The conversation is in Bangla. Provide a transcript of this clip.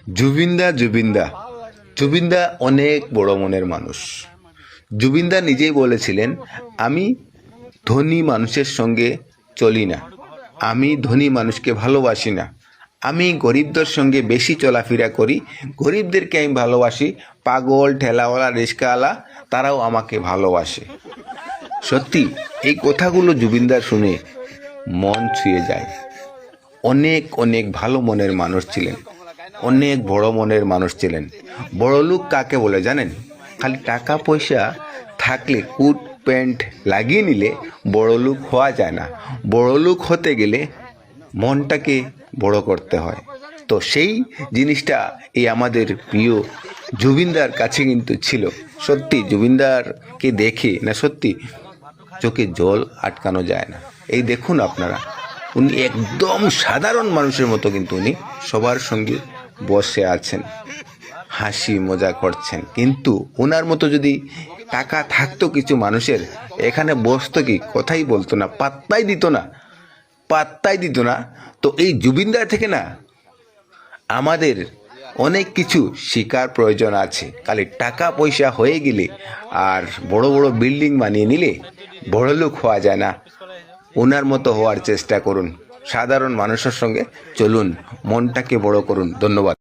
জুবিনদা জুবিনদা অনেক বড় মনের মানুষ। জুবিনদা নিজেই বলেছিলেন, আমি ধনী মানুষের সঙ্গে চলি না, আমি ধনী মানুষকে ভালোবাসি না, আমি গরিবদের সঙ্গে বেশি চলাফেরা করি, গরিবদেরকে আমি ভালোবাসি, পাগল ঠেলাওয়ালা রিস্কাওয়ালা তারাও আমাকে ভালোবাসে। সত্যি এই কথাগুলো জুবিনদার শুনে মন ছুঁয়ে যায়। অনেক অনেক ভালো মনের মানুষ ছিলেন, অনেক বড় মনের মানুষ ছিলেন। বড়লোক কাকে বলে জানেন? খালি টাকা পয়সা থাকলে কোট প্যান্ট লাগিয়ে নিলে বড়লোক হওয়া যায় না। বড়লোক হতে গেলে মনটাকে বড় করতে হয়। তো সেই জিনিসটা এই আমাদের প্রিয় জুবিনদার কাছে কিন্তু ছিল। সত্যি জুবিনদারকে দেখে না সত্যি চোখে জল আটকানো যায় না। এই দেখুন আপনারা, উনি একদম সাধারণ মানুষের মতো কিন্তু উনি সবার সঙ্গে বসে আছেন, হাসি মজা করছেন। কিন্তু ওনার মতো যদি টাকা থাকতো কিছু মানুষের, এখানে বসতো কি, কথাই বলতো না, পাত্তাই দিত না। তো এই জুবিনদার থেকে না আমাদের অনেক কিছু শেখার প্রয়োজন আছে। খালি টাকা পয়সা হয়ে গেলে আর বড় বড় বিল্ডিং বানিয়ে নিলে বড়লোক হওয়া যায় না। ওনার মতো হওয়ার চেষ্টা করুন, সাধারণ মানুষের সঙ্গে চলুন, মনটাকে বড় করুন। ধন্যবাদ।